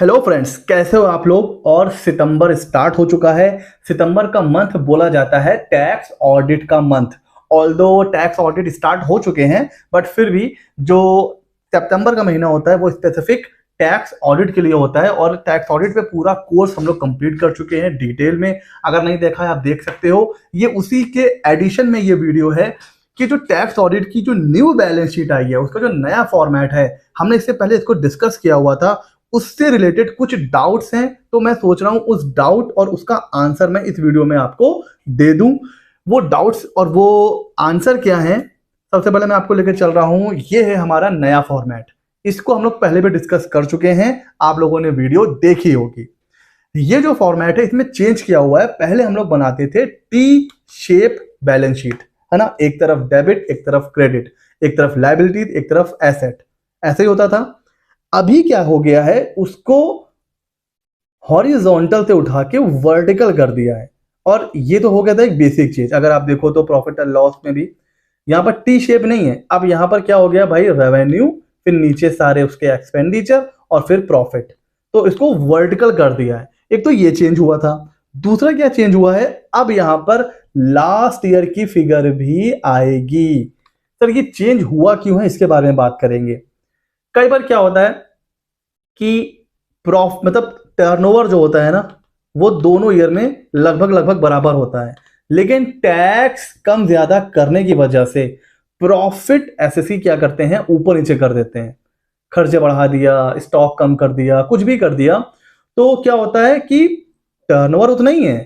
Hello friends, कैसे हो आप लोग। और सितंबर स्टार्ट हो चुका है। सितंबर का मंथ बोला जाता है टैक्स ऑडिट का month. Although tax audit start हो चुके हैं, बट फिर भी जो सितंबर का महीना होता है वो स्पेसिफिक टैक्स ऑडिट के लिए होता है। और टैक्स ऑडिट पे पूरा कोर्स हम लोग कंप्लीट कर चुके हैं डिटेल में। अगर नहीं देखा है आप देख सकते हो। ये उसी के एडिशन में ये वीडियो है कि जो टैक्स ऑडिट की जो न्यू बैलेंस शीट आई है, उसका जो नया फॉर्मेट है, हमने इससे पहले इसको डिस्कस किया हुआ था। उससे रिलेटेड कुछ डाउट्स हैं, तो मैं सोच रहा हूं उस डाउट और उसका आंसर मैं इस वीडियो में आपको दे दूं। वो डाउट्स और वो आंसर क्या है, सबसे पहले मैं आपको लेकर चल रहा हूं। ये है हमारा नया फॉर्मेट। इसको हम लोग पहले भी डिस्कस कर चुके हैं, आप लोगों ने वीडियो देखी होगी। ये जो फॉर्मेट है इसमें चेंज किया हुआ है। पहले हम लोग बनाते थे टी शेप बैलेंस शीट, है ना। एक तरफ डेबिट, एक तरफ क्रेडिट, एक तरफ लायबिलिटी, एक तरफ एसेट, ऐसे ही होता था। अभी क्या हो गया है, उसको हॉरिजॉन्टल से उठा के वर्टिकल कर दिया है। और ये तो हो गया था एक बेसिक चीज। अगर आप देखो तो प्रॉफिट एंड लॉस में भी यहाँ पर टी शेप नहीं है। अब यहाँ पर क्या हो गया भाई, रेवेन्यू, फिर नीचे सारे उसके एक्सपेंडिचर और फिर प्रॉफिट। तो इसको वर्टिकल कर दिया है। एक तो ये चेंज हुआ था। दूसरा क्या चेंज हुआ है, अब यहाँ पर लास्ट ईयर की फिगर भी आएगी। सर ये चेंज हुआ क्यों है, इसके बारे में बात करेंगे। कई बार क्या होता है कि मतलब टर्नओवर जो होता है ना, वो दोनों ईयर में लगभग लगभग बराबर होता है। लेकिन टैक्स कम ज्यादा करने की वजह से प्रॉफिट एसएससी क्या करते हैं, ऊपर नीचे कर देते हैं। खर्चे बढ़ा दिया, स्टॉक कम कर दिया, कुछ भी कर दिया, तो क्या होता है कि टर्नओवर उतना ही है,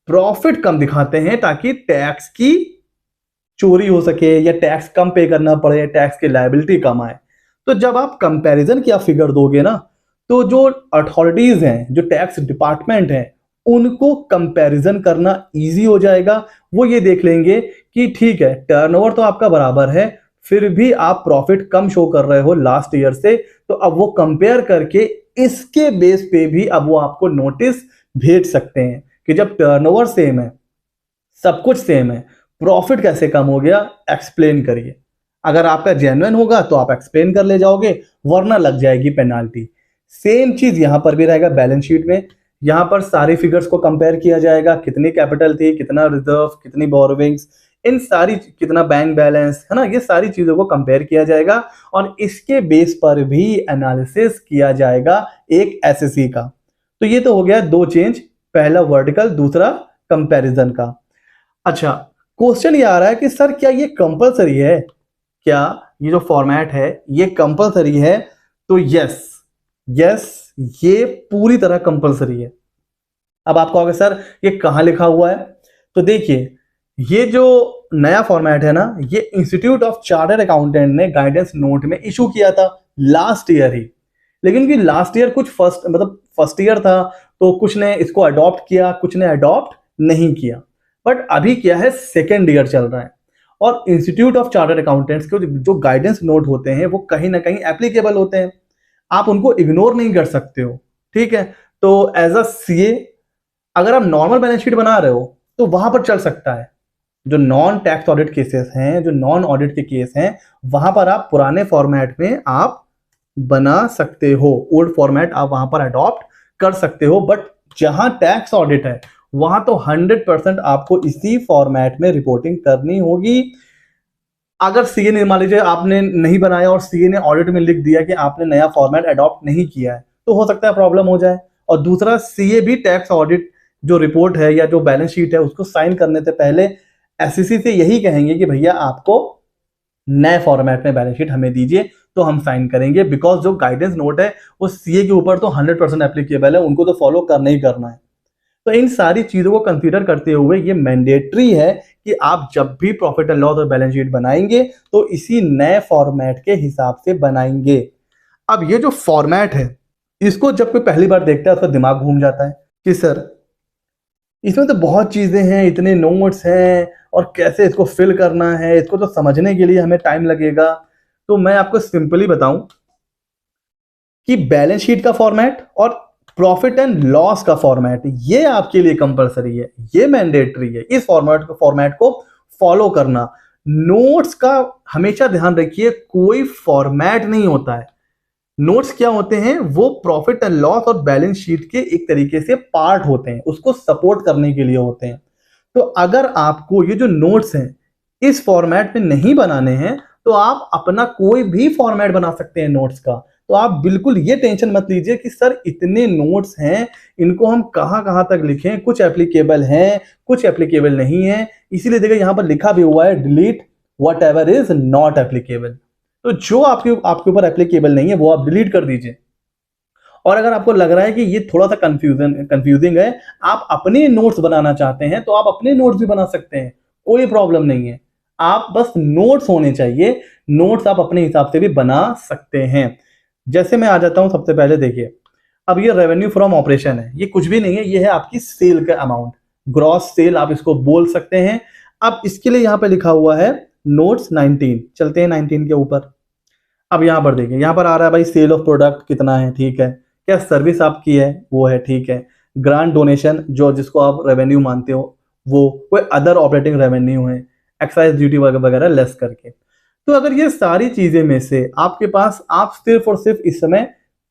प्रॉफिट कम दिखाते हैं ताकि टैक्स की चोरी हो सके या टैक्स कम पे करना पड़े, टैक्स की लायबिलिटी कम आए। तो जब आप कंपैरिजन की आप फिगर दोगे ना, तो जो अथॉरिटीज हैं, जो टैक्स डिपार्टमेंट हैं, उनको कंपैरिजन करना इजी हो जाएगा। वो ये देख लेंगे कि ठीक है, टर्नओवर तो आपका बराबर है, फिर भी आप प्रॉफिट कम शो कर रहे हो लास्ट ईयर से। तो अब वो कंपेयर करके इसके बेस पे भी अब वो आपको नोटिस भेज सकते हैं कि जब टर्नओवर सेम है, सब कुछ सेम है, प्रॉफिट कैसे कम हो गया, एक्सप्लेन करिए। अगर आपका जेन्युइन होगा तो आप एक्सप्लेन कर ले जाओगे, वरना लग जाएगी पेनाल्टी। सेम चीज यहां पर भी रहेगा बैलेंस शीट में। यहां पर सारी फिगर्स को कंपेयर किया जाएगा, कितनी कैपिटल थी, कितना रिजर्व, कितनी बोरोविंग्स, इन सारी, कितना बैंक बैलेंस, है ना, ये सारी चीजों को कंपेयर किया जाएगा। और इसके बेस पर भी एनालिसिस किया जाएगा एक एसएससी का। तो ये तो हो गया दो चेंज, पहला वर्टिकल, दूसरा कंपैरिजन का। अच्छा, क्वेश्चन ये आ रहा है कि सर क्या ये कंपलसरी है, क्या ये जो फॉर्मेट है ये कंपलसरी है। तो यस, यस, ये पूरी तरह कंपलसरी है। अब आप कहोगे सर ये कहां लिखा हुआ है, तो देखिए, ये जो नया फॉर्मेट है ना, ये इंस्टीट्यूट ऑफ चार्टर्ड अकाउंटेंट ने गाइडेंस नोट में इशू किया था लास्ट ईयर ही। लेकिन कि लास्ट ईयर कुछ फर्स्ट ईयर था, तो कुछ ने इसको अडॉप्ट किया, कुछ ने अडॉप्ट नहीं किया। बट अभी क्या है, सेकेंड ईयर चल रहा है। और इंस्टीट्यूट ऑफ चार्टर्ड अकाउंटेंट्स के जो गाइडेंस नोट होते हैं वो कहीं ना कहीं एप्लीकेबल होते हैं, आप उनको इग्नोर नहीं कर सकते हो। ठीक है, तो एज अ सीए अगर आप नॉर्मल बैलेंस शीट बना रहे हो तो वहां पर चल सकता है। जो नॉन टैक्स ऑडिट केसेस हैं, जो नॉन ऑडिट के केस हैं, वहां पर आप पुराने फॉर्मेट में आप बना सकते हो, ओल्ड फॉर्मेट आप वहां पर अडॉप्ट कर सकते हो। बट जहां टैक्स ऑडिट है वहां तो 100% आपको इसी फॉर्मेट में रिपोर्टिंग करनी होगी। अगर सीए ने, मान लीजिए आपने नहीं बनाया और सीए ने ऑडिट में लिख दिया कि आपने नया फॉर्मेट अडॉप्ट नहीं किया है, तो हो सकता है प्रॉब्लम हो जाए। और दूसरा, सीए भी टैक्स ऑडिट जो रिपोर्ट है या जो बैलेंस शीट है उसको साइन करने से पहले एसईसी से यही कहेंगे कि भैया आपको नए फॉर्मेट में बैलेंस शीट हमें दीजिए, तो हम साइन करेंगे। बिकॉज जो गाइडेंस नोट है वो सीए के ऊपर तो 100% एप्लीकेबल है, उनको तो फॉलो करना ही करना है। तो इन सारी चीजों को कंसीडर करते हुए ये मैंडेटरी है कि आप जब भी प्रॉफिट एंड लॉस और बैलेंस शीट बनाएंगे तो इसी नए फॉर्मेट के हिसाब से बनाएंगे। अब ये जो फॉर्मेट है, इसको जब कोई पहली बार देखता है उसका दिमाग घूम जाता है कि सर इसमें तो बहुत चीजें हैं, इतने नोट्स हैं, और कैसे इसको फिल करना है, इसको तो समझने के लिए हमें टाइम लगेगा। तो मैं आपको सिंपली बताऊं कि बैलेंस शीट का फॉर्मेट और प्रॉफिट एंड लॉस का फॉर्मेट ये आपके लिए कंपलसरी है, ये मैंडेटरी है। इस फॉर्मेट को फॉलो करना। नोट्स का हमेशा ध्यान रखिए, कोई फॉर्मेट नहीं होता है। नोट्स क्या होते हैं, वो प्रॉफिट एंड लॉस और बैलेंस शीट के एक तरीके से पार्ट होते हैं, उसको सपोर्ट करने के लिए होते हैं। तो अगर आपको ये जो नोट्स हैं इस फॉर्मेट में नहीं बनाने हैं तो आप अपना कोई भी फॉर्मेट बना सकते हैं नोट्स का। तो आप बिल्कुल ये टेंशन मत लीजिए कि सर इतने नोट्स हैं, इनको हम कहां कहां तक लिखें, कुछ एप्लीकेबल हैं कुछ एप्लीकेबल नहीं है। इसीलिए देखिए यहां पर लिखा भी हुआ है delete what ever is not applicable. तो जो आपके आपके ऊपर एप्लीकेबल नहीं है वो आप डिलीट कर दीजिए। और अगर आपको लग रहा है कि ये थोड़ा सा कंफ्यूजिंग है, आप अपने नोट्स बनाना चाहते हैं तो आप अपने नोट्स भी बना सकते हैं, कोई प्रॉब्लम नहीं है। आप बस नोट्स होने चाहिए, नोट्स आप अपने हिसाब से भी बना सकते हैं। जैसे मैं आ जाता हूं, सबसे पहले देखिए, अब ये रेवेन्यू फ्रॉम ऑपरेशन है, ये कुछ भी नहीं है, ये है आपकी सेल का अमाउंट, ग्रॉस सेल आप इसको बोल सकते हैं। अब इसके लिए यहां पे लिखा हुआ है नोट्स 19, चलते हैं 19 के ऊपर। अब यहां पर देखिए, यहां पर आ रहा है भाई सेल ऑफ प्रोडक्ट कितना है, ठीक है, क्या सर्विस आपकी है वो है, ठीक है, ग्रांट डोनेशन जो जिसको आप रेवेन्यू मानते हो वो, कोई अदर ऑपरेटिंग रेवेन्यू है, एक्साइज ड्यूटी वगैरह लेस करके। तो अगर ये सारी चीजें में से आपके पास, आप सिर्फ और सिर्फ इस समय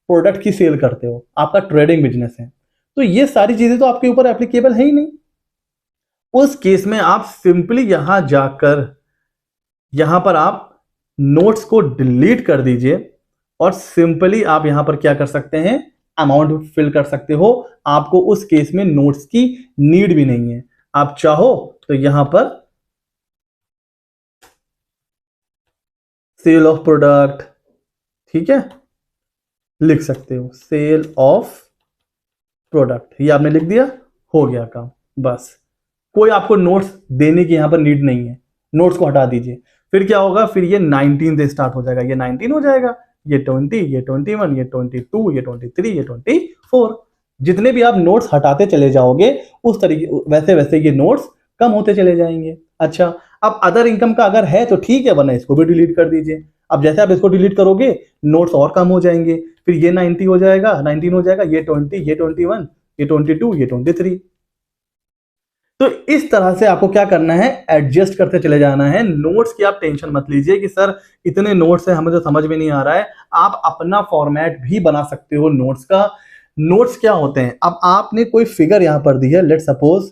प्रोडक्ट की सेल करते हो, आपका ट्रेडिंग बिजनेस है, तो ये सारी चीजें तो आपके ऊपर एप्लीकेबल है ही नहीं। उस केस में आप सिंपली यहां जाकर यहां पर आप नोट्स को डिलीट कर दीजिए और सिंपली आप यहां पर क्या कर सकते हैं, अमाउंट फिल कर सकते हो। आपको उस केस में नोट्स की नीड भी नहीं है। आप चाहो तो यहां पर सेल ऑफ प्रोडक्ट, ठीक है, लिख सकते हो सेल ऑफ प्रोडक्ट, ये आपने लिख दिया, हो गया काम। बस कोई आपको नोट्स देने की यहां पर नीड नहीं है, नोट्स को हटा दीजिए। फिर क्या होगा, फिर ये 19 से स्टार्ट हो जाएगा, ये 19 हो जाएगा, ये 20, ये 21, ये 22, ये 23, ये 24। जितने भी आप नोट्स हटाते चले जाओगे उस तरीके वैसे वैसे ये नोट्स कम होते चले जाएंगे। अच्छा, अब अदर इनकम का अगर है तो ठीक है, वरना इसको भी डिलीट कर दीजिए। अब जैसे आप इसको डिलीट करोगे नोट्स और कम हो जाएंगे, फिर ये 90 हो जाएगा, 19 हो जाएगा, ये 20, ये 21, ये 22, ये 23। तो इस तरह से आपको क्या करना है, एडजस्ट करते चले जाना है। नोट्स की आप टेंशन मत लीजिए कि सर इतने नोट्स हैं हमें तो समझ में नहीं आ रहा है। आप अपना फॉर्मेट भी बना सकते हो नोट्स का। नोट्स क्या होते हैं, अब आपने कोई फिगर यहां पर दी है, लेट सपोज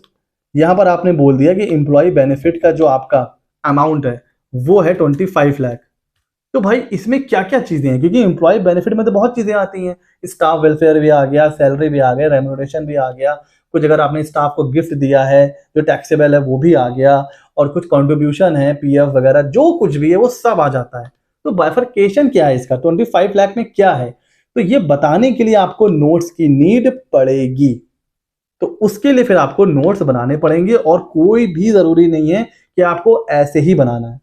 यहां पर आपने बोल दिया कि एम्प्लॉय बेनिफिट का जो आपका अमाउंट है वो है 25 लाख। तो भाई इसमें क्या क्या चीजें हैं, क्योंकि एम्प्लॉय बेनिफिट में तो बहुत चीजें आती हैं, स्टाफ वेलफेयर भी आ गया, सैलरी भी आ गया, रेम्यूनरेशन भी आ गया, कुछ अगर आपने स्टाफ को गिफ्ट दिया है जो टैक्सेबल है वो भी आ गया, और कुछ कंट्रीब्यूशन है पीएफ वगैरह, जो कुछ भी है वो सब आ जाता है। तो बाइफरकेशन क्या है इसका, 25 लाख में क्या है, तो ये बताने के लिए आपको नोट्स की नीड पड़ेगी। तो उसके लिए फिर आपको नोट्स बनाने पड़ेंगे, और कोई भी जरूरी नहीं है कि आपको ऐसे ही बनाना है।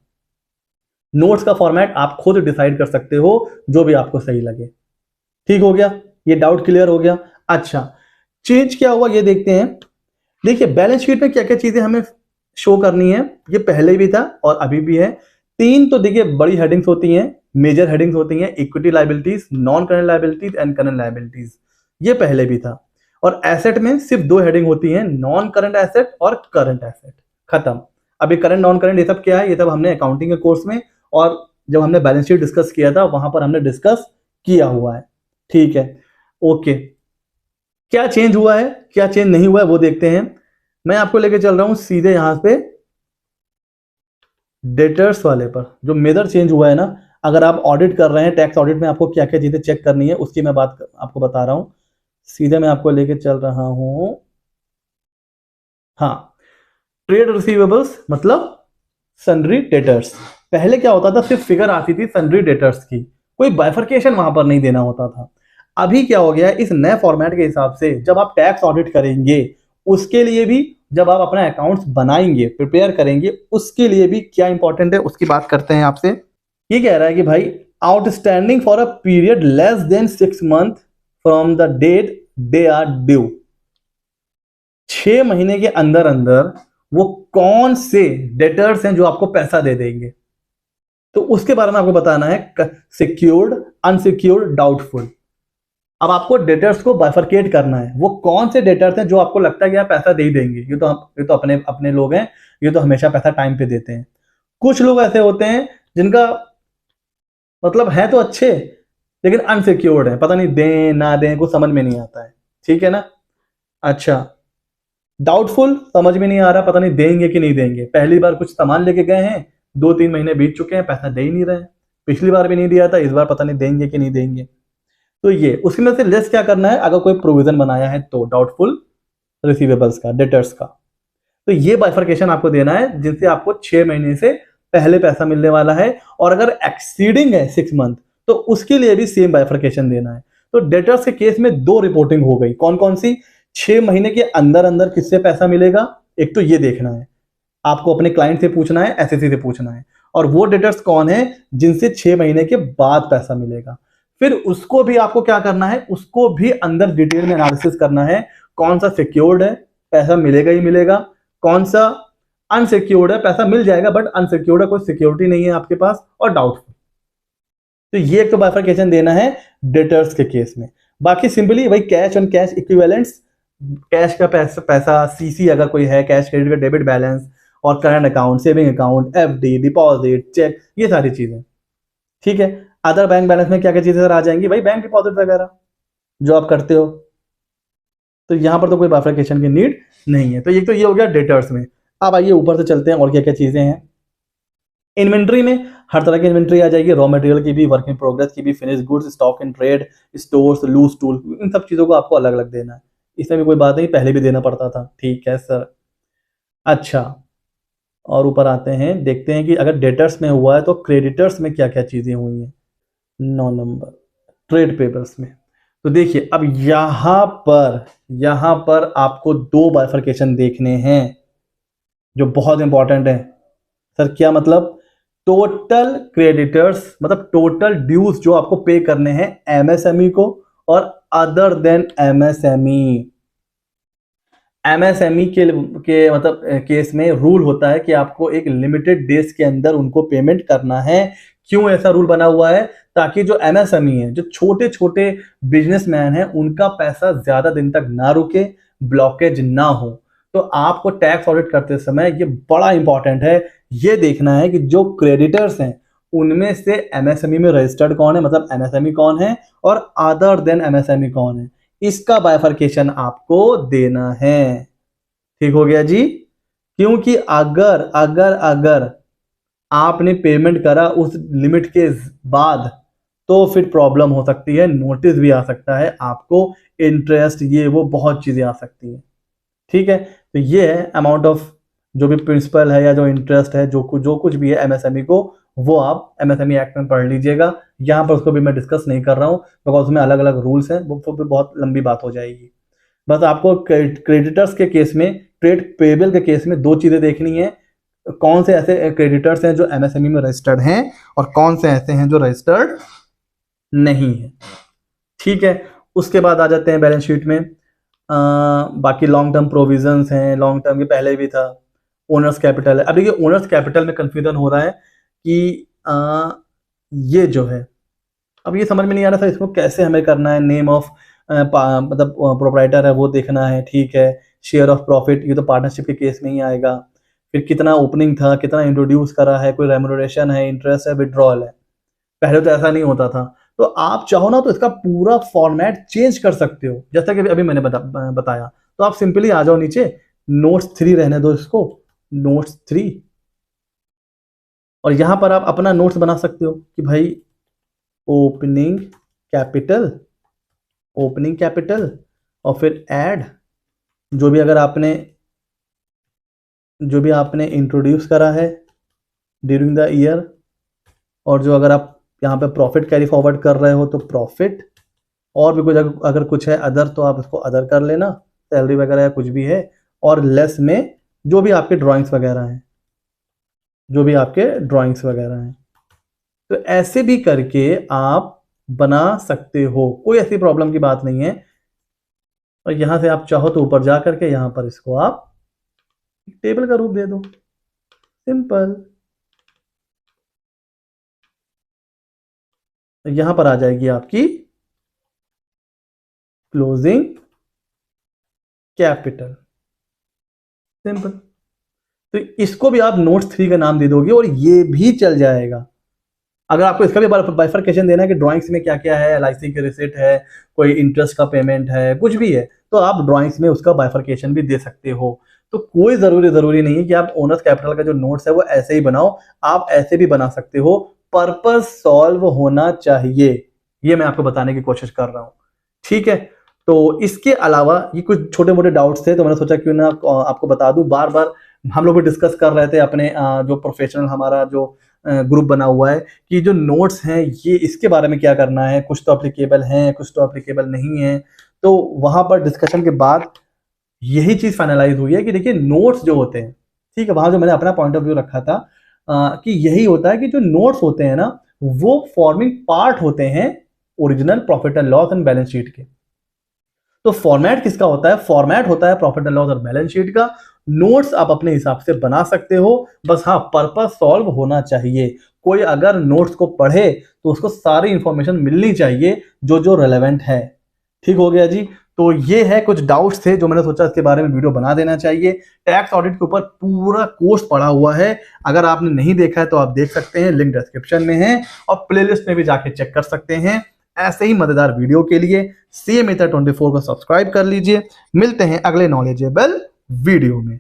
नोट्स का फॉर्मेट आप खुद डिसाइड कर सकते हो, जो भी आपको सही लगे। ठीक हो गया, ये डाउट क्लियर हो गया। अच्छा, चेंज क्या हुआ ये देखते हैं। देखिए बैलेंस शीट में क्या क्या चीजें हमें शो करनी है, ये पहले भी था और अभी भी है। तीन तो देखिए बड़ी हेडिंग्स होती हैं, मेजर हेडिंग्स होती हैं, equity liabilities, non current liabilities and current liabilities, ये पहले भी था। और एसेट में सिर्फ दो हेडिंग होती हैं, नॉन करंट एसेट और करंट एसेट, खत्म। अभी करंट नॉन करंट ये सब क्या है, ये सब हमने अकाउंटिंग के कोर्स में और जब हमने बैलेंस शीट डिस्कस किया था वहां पर हमने डिस्कस किया हुआ है। ठीक है, ओके। क्या चेंज हुआ है क्या चेंज नहीं हुआ है वो देखते हैं। मैं आपको लेके चल रहा हूं सीधे यहां पे डेटर्स वाले पर। जो मेजर चेंज हुआ है ना, अगर आप ऑडिट कर रहे हैं, टैक्स ऑडिट में आपको क्या क्या चीजें चेक करनी है उसकी मैं बात आपको बता रहा हूं। सीधे मैं आपको लेके चल रहा हूं, हाँ, ट्रेड रिसीवेबल्स मतलब सन्ड्री डेटर्स। पहले क्या होता था, सिर्फ फिगर आती थी सन्ड्री डेटर्स की, कोई बाइफरकेशन वहां पर नहीं देना होता था। अभी क्या हो गया है, इस नए फॉर्मेट के हिसाब से जब आप टैक्स ऑडिट करेंगे उसके लिए भी, जब आप अपना अकाउंट्स बनाएंगे प्रिपेयर करेंगे उसके लिए भी क्या इंपॉर्टेंट है उसकी बात करते हैं आपसे। ये कह रहा है कि भाई outstanding for a period less than 6 month from the date they are due, 6 महीने के अंदर अंदर वो कौन से डेटर्स हैं जो आपको पैसा दे देंगे, तो उसके बारे में आपको बताना है। Secured, unsecured, doubtful. अब आपको डेटर्स को बाइफरकेट करना है, वो कौन से डेटर्स हैं जो आपको लगता है कि यार पैसा दे ही देंगे, ये तो अपने अपने लोग हैं, ये तो हमेशा पैसा टाइम पे देते हैं। कुछ लोग ऐसे होते हैं जिनका मतलब है तो अच्छे लेकिन अनसिक्योर्ड है, पता नहीं दें ना दें, कुछ समझ में नहीं आता है, ठीक है ना। अच्छा, डाउटफुल, समझ में नहीं आ रहा, पता नहीं देंगे कि नहीं देंगे, पहली बार कुछ सामान लेके गए हैं, 2-3 महीने बीत चुके हैं, पैसा दे ही नहीं रहे हैं, पिछली बार भी नहीं दिया था, इस बार पता नहीं देंगे कि नहीं देंगे। तो ये उसकी में से लेस क्या करना है, अगर कोई प्रोविजन बनाया है तो डाउटफुल रिसीवेबल्स का, डेटर्स का। तो ये बाइफर्केशन आपको देना है जिनसे आपको 6 महीने से पहले पैसा मिलने वाला है, और अगर एक्सीडिंग है 6 मंथ तो उसके लिए भी सेम बाइफर्केशन देना है। तो डेटर्स के केस में 2 रिपोर्टिंग हो गई, कौन कौन सी, 6 महीने के अंदर अंदर किससे पैसा मिलेगा, एक तो ये देखना है आपको, अपने क्लाइंट से पूछना है, एसएससी से पूछना है, और वो डेटर्स कौन है जिनसे 6 महीने के बाद पैसा मिलेगा। फिर उसको भी आपको क्या करना है, उसको भी अंदर डिटेल में एनालिसिस करना है, कौन सा सिक्योर्ड है, पैसा मिलेगा ही मिलेगा, कौन सा अनसिक्योर्ड है, पैसा मिल जाएगा बट अनसिक्योर्ड है, कोई सिक्योरिटी नहीं है आपके पास, और डाउटफुल। तो ये एक तो बाइफर्केशन देना है डेटर्स के केस में। बाकी सिंपली वही cash on cash equivalents, cash का पैसा सीसी अगर कोई है, कैश क्रेडिट का डेबिट बैलेंस, और current account, saving account, FD, deposit, cheque, ये सारी चीजें, ठीक है। अदर बैंक बैलेंस में क्या क्या चीजें आ जाएंगी भाई, बैंक डिपॉजिट वगैरह जो आप करते हो, तो यहां पर तो कोई बाइफर्केशन की नीड नहीं है। तो ये हो गया डेटर्स में। अब आइए ऊपर से चलते हैं और क्या क्या चीजें हैं। इन्वेंट्री में हर तरह की इन्वेंट्री आ जाएगी, रॉ मटेरियल की भी, वर्क इन प्रोग्रेस की भी, finish goods, stock in trade, stores, loose tool, इन सब चीजों को आपको अलग अलग देना है। इसमें भी कोई बात नहीं, पहले भी देना पड़ता था, ठीक है सर। अच्छा, और ऊपर आते हैं, देखते हैं कि अगर डेटर्स में हुआ है तो क्रेडिटर्स में क्या क्या चीजें हुई हैं। 9 नंबर ट्रेड पेपर्स में। तो देखिए अब यहां पर आपको 2 बाइफर्केशन देखने हैं जो बहुत इंपॉर्टेंट है। सर क्या मतलब, टोटल क्रेडिटर्स मतलब टोटल ड्यूज जो आपको पे करने हैं एमएसएमई को, और अदर देन एमएसएमई। एमएसएमई के मतलब केस में रूल होता है कि आपको एक लिमिटेड डेज के अंदर उनको पेमेंट करना है। क्यों ऐसा रूल बना हुआ है, ताकि जो एमएसएमई है, जो छोटे छोटे बिजनेसमैन हैं, उनका पैसा ज्यादा दिन तक ना रुके, ब्लॉकेज ना हो। तो आपको टैक्स ऑडिट करते समय ये बड़ा इंपॉर्टेंट है, ये देखना है कि जो क्रेडिटर्स हैं उनमें से एमएसएमई में रजिस्टर्ड कौन है, मतलब एमएसएमई कौन है, और अदर देन एमएसएमई कौन है, इसका बाइफर्केशन आपको देना है। ठीक हो गया जी। क्योंकि अगर अगर अगर आपने पेमेंट करा उस लिमिट के बाद तो फिर प्रॉब्लम हो सकती है, नोटिस भी आ सकता है आपको, इंटरेस्ट, ये वो बहुत चीजें आ सकती हैं, ठीक है। तो ये है अमाउंट ऑफ, जो भी प्रिंसिपल है या जो इंटरेस्ट है, जो कुछ भी है एमएसएमई को, वो आप एमएसएमई एक्ट में पढ़ लीजिएगा। यहाँ पर उसको भी मैं डिस्कस नहीं कर रहा हूँ, बिकॉज उसमें अलग अलग रूल्स हैं, वो फिर बहुत लंबी बात हो जाएगी। बस आपको क्रेडिटर्स के केस में, ट्रेड पेबल के केस में 2 चीजें देखनी है, कौन से ऐसे क्रेडिटर्स हैं जो एमएसएमई में रजिस्टर्ड हैं, और कौन से ऐसे हैं जो रजिस्टर्ड नहीं है, ठीक है। उसके बाद आ जाते हैं बैलेंस शीट में। बाकी लॉन्ग टर्म प्रोविजंस हैं, लॉन्ग टर्म के पहले भी था। ओनर्स कैपिटल है, अब देखिए ओनर्स कैपिटल में कंफ्यूजन हो रहा है कि ये जो है, अब ये समझ में नहीं आ रहा था इसको कैसे हमें करना है। नेम ऑफ मतलब प्रोप्राइटर है वो देखना है, ठीक है। शेयर ऑफ प्रॉफिट, ये तो पार्टनरशिप के केस में ही आएगा। फिर कितना ओपनिंग था, कितना इंट्रोड्यूस करा है, कोई रेमुनरेशन है, इंटरेस्ट है, विड्रॉल है। पहले तो ऐसा नहीं होता था। तो आप चाहो ना तो इसका पूरा फॉर्मेट चेंज कर सकते हो, जैसा कि अभी मैंने बताया। तो आप सिंपली आ जाओ नीचे, नोट्स 3 रहने दो इसको, नोट्स 3, और यहां पर आप अपना नोट्स बना सकते हो कि भाई ओपनिंग कैपिटल, ओपनिंग कैपिटल, और फिर ऐड जो भी अगर आपने जो भी आपने इंट्रोड्यूस करा है ड्यूरिंग द ईयर, और जो अगर आप यहाँ पे प्रॉफिट कैरी फॉरवर्ड कर रहे हो तो प्रॉफिट, और भी कुछ अगर कुछ है अदर तो आप उसको अदर कर लेना, सैलरी वगैरह या कुछ भी है, और लेस में जो भी आपके ड्राइंग्स वगैरह हैं, जो भी आपके ड्राइंग्स वगैरह हैं। तो ऐसे भी करके आप बना सकते हो, कोई ऐसी प्रॉब्लम की बात नहीं है। और यहां से आप चाहो तो ऊपर जा करके यहां पर इसको आप टेबल का रूप दे दो, सिंपल। तो यहां पर आ जाएगी आपकी क्लोजिंग कैपिटल, सिंपल। तो इसको भी आप नोट्स 3 का नाम दे दोगे और ये भी चल जाएगा। अगर आपको इसका भी बाइफरकेशन देना है कि ड्राइंग्स में क्या क्या है, एलआईसी की रिसिट है, कोई इंटरेस्ट का पेमेंट है, कुछ भी है, तो आप ड्राइंग्स में उसका बाइफरकेशन भी दे सकते हो। तो कोई जरूरी नहीं है कि आप ओनर्स कैपिटल का जो नोट्स है वो ऐसे ही बनाओ, आप ऐसे भी बना सकते हो, पर्पस सॉल्व होना चाहिए, ये मैं आपको बताने की कोशिश कर रहा हूँ। ठीक है, तो इसके अलावा ये कुछ छोटे मोटे डाउट्स थे, तो मैंने सोचा क्यों ना आपको बता दूं। बार बार हम लोग भी डिस्कस कर रहे थे अपने जो प्रोफेशनल हमारा जो ग्रुप बना हुआ है कि जो नोट्स हैं ये इसके बारे में क्या करना है, कुछ तो अप्लीकेबल हैं, कुछ तो अप्लीकेबल नहीं है। तो वहां पर डिस्कशन के बाद यही चीज फाइनलाइज हुई है कि देखिए नोट्स जो होते हैं, ठीक है, वहां जो मैंने अपना पॉइंट ऑफ व्यू रखा था कि यही होता है कि जो नोट्स होते हैं ना वो फॉर्मिंग पार्ट होते हैं original profit and loss and balance sheet के। तो फॉर्मेट किसका होता है? फॉर्मेट होता है प्रॉफिट एंड लॉस और बैलेंस शीट का। नोट्स आप अपने हिसाब से बना सकते हो, बस हाँ पर्पस सॉल्व होना चाहिए। कोई अगर नोट्स को पढ़े तो उसको सारी इंफॉर्मेशन मिलनी चाहिए जो जो रेलेवेंट है। ठीक हो गया जी। तो ये है कुछ डाउट्स थे जो मैंने सोचा इसके बारे में वीडियो बना देना चाहिए। टैक्स ऑडिट के ऊपर पूरा कोर्स पड़ा हुआ है, अगर आपने नहीं देखा है तो आप देख सकते हैं, लिंक डिस्क्रिप्शन में है, और प्लेलिस्ट में भी जाके चेक कर सकते हैं। ऐसे ही मजेदार वीडियो के लिए CA Mehta 24 को सब्सक्राइब कर लीजिए। मिलते हैं अगले नॉलेजेबल वीडियो में।